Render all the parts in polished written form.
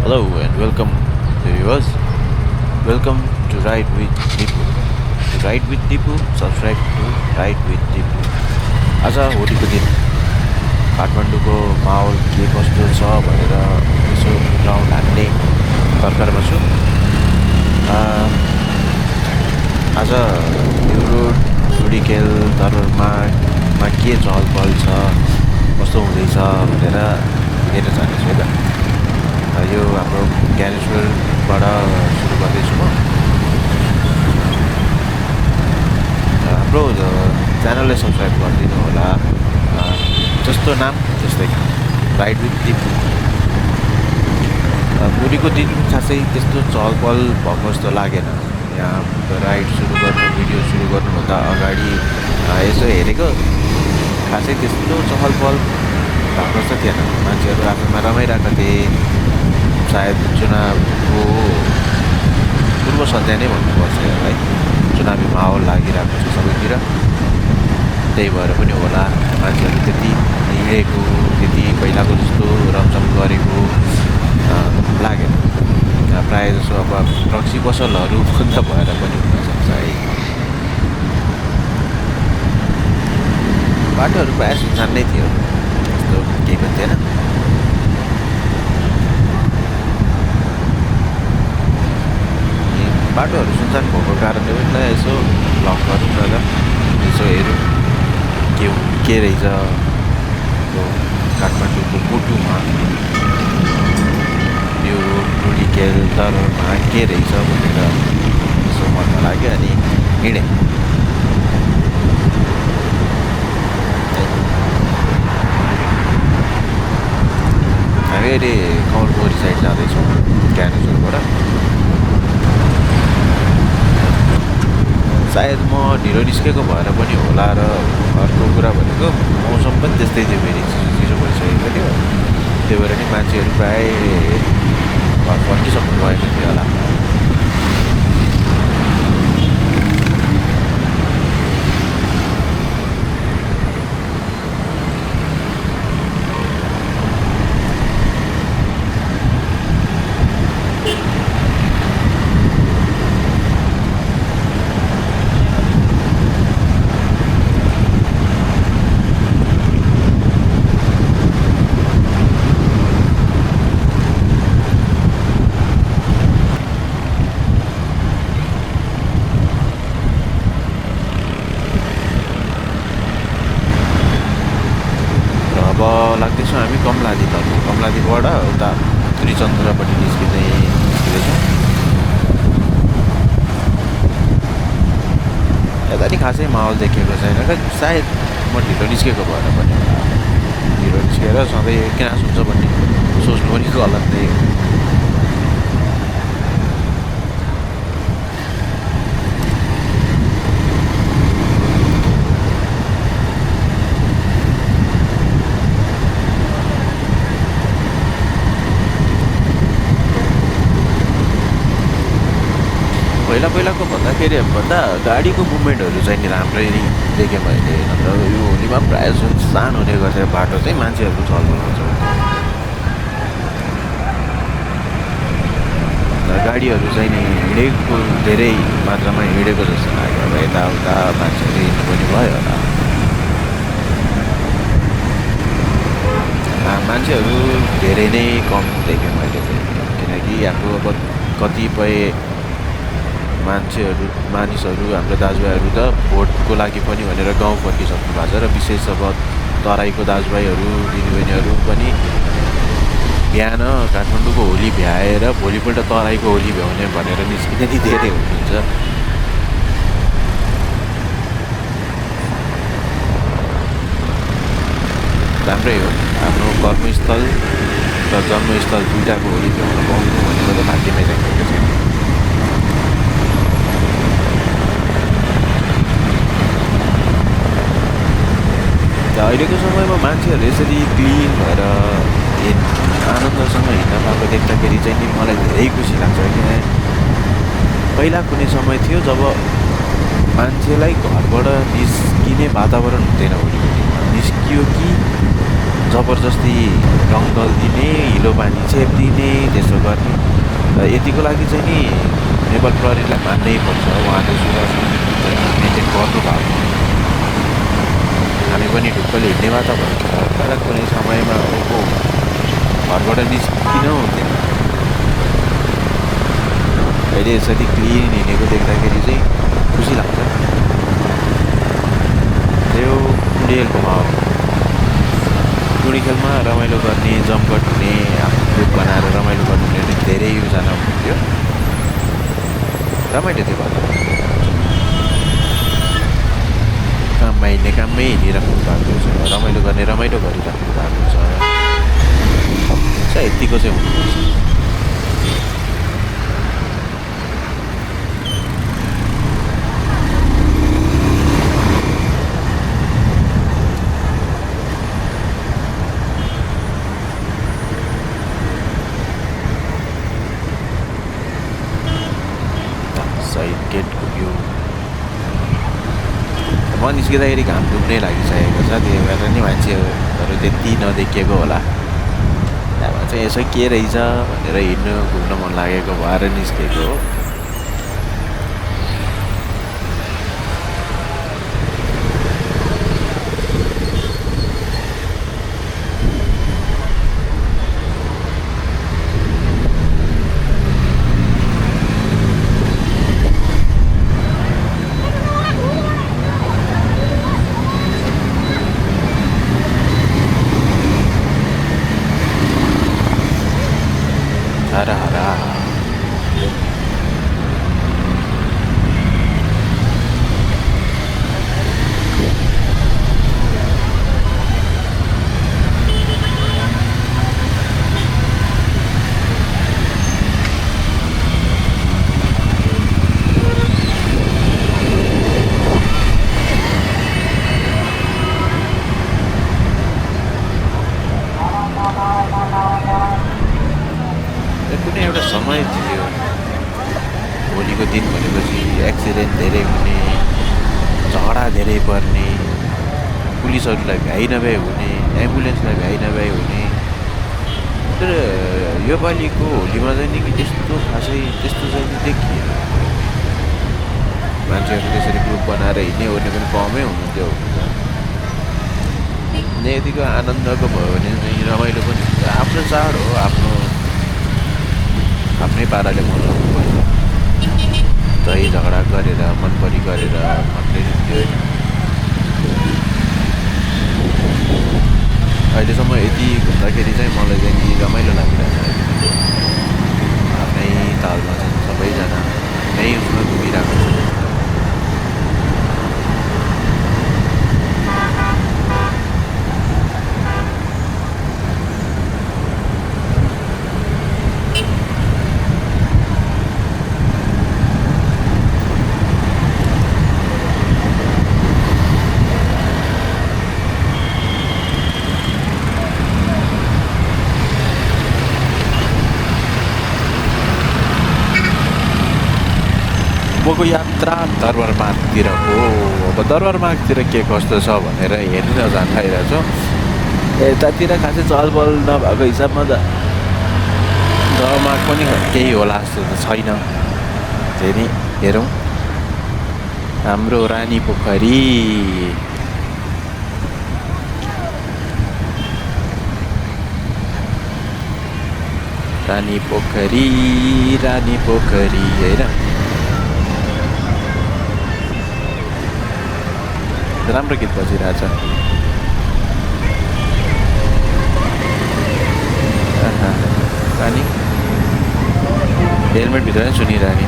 Hello and welcome, viewers. Welcome to Ride with Dipu. To Ride with Dipu, subscribe to Ride with Dipu. आज होलीको दिन काठमाडौँको माहौल के कस्तो छ भनेर यसो राउन्ड हान्ने तर्करमा छु। आज न्यु रोड धुडीखेल दरबारमा के चहल पहल छ कस्तो हुँदैछ भनेर हेर्न चाहन्छु है त। यो हाम्रो ज्ञानेश्वरबाट सुरु गर्दैछु म। हाम्रो च्यानललाई सब्सक्राइब गरिदिनु होला। जस्तो नाम त्यस्तै राइड विथ दिपु। भोलिको दिन खासै त्यस्तो चहल पहल भएको जस्तो लागेन। यहाँ राइड सुरु गर्नु भिडियो सुरु गर्नुभन्दा अगाडि यसो हेरेको खासै त्यस्तो चहल पहल भएको जस्तो थिएन। मान्छेहरू आफ्नोमा रमाइरहेका थिए। सायद चुनावको पूर्व सन्ध्या नै भन्नुपर्छ है। चुनावी माहौल लागिरहेको छ सबैतिर, त्यही भएर पनि होला मान्छेहरू त्यति हिँडेको त्यति पहिलाको जस्तो रमझम गरेको लागेन। प्रायः जसो अब रक्सी पसलहरू बन्द भएर पनि हुनसक्छ है। बाटोहरू प्रायः सुनसान नै थियो, त्यस्तो केही पनि थिएन। बाटोहरू सुनसान भएको कारणले पनि यसो भ्लग गरौँ न त, यसो हेरौँ के रहेछ काठमाडौँको मुटुमा यो धुडीखेल दरबारमा के रहेछ भनेर यसो मनमा लाग्यो अनि हिँडेँ। हामी अहिले कमलपोखरी साइड जाँदैछौँ ज्ञानेश्वरबाट। सायद म ढिलो निस्केको भएर पनि होला र अर्को कुरा भनेको मौसम पनि त्यस्तै थियो, फेरि चिसो भइसकेको थियो। त्यही भएर नि मान्छेहरू प्रायः घर फर्किसक्नु भएको थियो होला। लाग्दैछौँ हामी कमलादीतर्फ। कमलादीबाट उता त्रिचन्द्रपट्टि निस्किँदैछौँ। यता नि खासै माहौल देखिएको छैन क्या। सायद म ढिलो निस्केको भएर पनि होला। ढिलो निस्केर सधैँ किन सुन्छ भन्ने सोच्नु पनि गलत नै हो। पहिलाको भन्दा गाडीको मुभमेन्टहरू चाहिँ नि राम्रै देखेँ मैले। नत्र यो होलीमा प्रायः सुनसान हुने गर्थ्यो बाटो चाहिँ, मान्छेहरू चल्नु हुन्छ। गाडीहरू चाहिँ नि हिँडेको धेरै मात्रामा हिँडेको जस्तो लाग्यो। अब यताउता मान्छेहरू हिँड्नु पनि भयो होला। मान्छेहरू धेरै नै कम देखेँ मैले चाहिँ, किनकि हाम्रो अब कतिपय मानिसहरू हाम्रो दाजुभाइहरू त भोटको लागि पनि भनेर गाउँ फर्किसक्नु भएको छ। र विशेष अब तराईको दाजुभाइहरू दिदीबहिनीहरू पनि बिहान काठमाडौँको होली भ्याएर भोलिपल्ट तराईको होली भ्याउने भनेर निस्किने नि धेरै हुनुहुन्छ। राम्रै हो, आफ्नो कर्मस्थल र जन्मस्थल दुइटाको होली भ्याउन पाउनु भनेको त भाग्यमै राखेको छ। अहिलेको समयमा मान्छेहरू यसरी क्लिन भएर आनन्दसँग हिँड्न पाएको देख्दाखेरि चाहिँ नि मलाई धेरै खुसी लाग्छ। किन पहिला कुनै समय थियो जब मान्छेलाई घरबाट निस्किने वातावरण हुँदैन। होलीको दिनमा निस्कियो कि जबरजस्ती रङ दलिदिने, हिलो पानी छेपिदिने, त्यसो गर्ने। र यतिको लागि चाहिँ नि नेपाल प्रहरीलाई मान्नै पर्छ, उहाँले सुरक्षा मेन्टेन गर्नुभएको। हामी पनि ढुक्कले हिँड्ने भए त भन्छ, तर कुनै समयमा ऊ घरबाट निस्किनु हुन्थेन। अहिले यसरी क्लिन हिँडेको देख्दाखेरि चाहिँ खुसी लाग्छ। त्यो कुडेलको भाव, टुडी खेलमा रमाइलो गर्ने, जम्पट हुने, आफ्नो ग्रुप बनाएर रमाइलो गर्नुहुने धेरैजना हुनुहुन्थ्यो। रमाइलो थियो भन्दा काममा हिँड्ने काममै हिँडिराख्नु भएको छ, रमाइलो गर्ने रमाइलो गरिराख्नु भएको छ। यतिको चाहिँ हुनुपर्छ। गेटको भ्यू म निस्किँदाखेरि घाम डुब्नै लागिसकेको छ, त्यही भएर नि मान्छेहरू त्यति नदेखिएको होला। त्यहाँबाट चाहिँ यसो के रहेछ भनेर हिँड्नु घुम्न मन लागेको भएर निस्केको हो। हरा हरा कुनै एउटा समय थियो, भोलिको दिन भनेपछि एक्सिडेन्ट धेरै हुने, झगडा धेरै पर्ने, पुलिसहरूलाई भ्याइ नभ्याइ हुने, एम्बुलेन्सलाई भ्याइ नभ्याइ हुने। तर योपालिको होलीमा चाहिँ नि त्यस्तो खासै त्यस्तो चाहिँ देखिएन। मान्छेहरू त्यसरी ग्रुप बनाएर हिँड्ने ओर्ने पनि कमै हुनुहुन्थ्यो। यतिको आनन्दको भयो भने चाहिँ रमाइलो पनि हुन्छ। आफ्नो चाड हो, आफ्नै पाराले मनाउनु पर्छ। झै झगडा गरेर मनपरी गरेर मात्रै हुन्थ्यो। अहिलेसम्म यति घुम्दाखेरि चाहिँ मलाई चाहिँ रमाइलो लागिरहेको छ। आफ्नै तालमा चाहिँ सबैजना नै उसमा घुमिरहेको छ। मको यात्रा दरबारमागतिरको। अब दरबारमागतिर के कस्तो छ भनेर हेर्न जान आइरहेको छु। यतातिर खासै चहलपहल नभएको हिसाबमा त दरबारमाग पनि केही होला जस्तो त छैन। फेरि हेरौँ हाम्रो रानी पोखरी। रानी पोखरी होइन, राम्रो गीत बजिरहेछ। रानी हेलमेटभित्र नै सुनिरहने।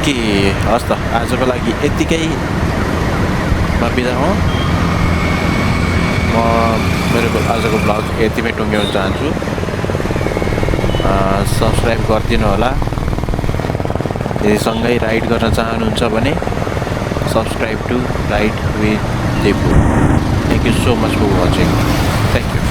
कि हस् त आजको लागि यत्तिकै बिदा हौँ। म मेरो आजको ब्लग यतिमै टुङ्ग्याउन चाहन्छु। सब्सक्राइब गरिदिनु होला। यदि सँगै राइड गर्न चाहनुहुन्छ भने subscribe to ride with Dipu. Thank you so much for watching. Thank you.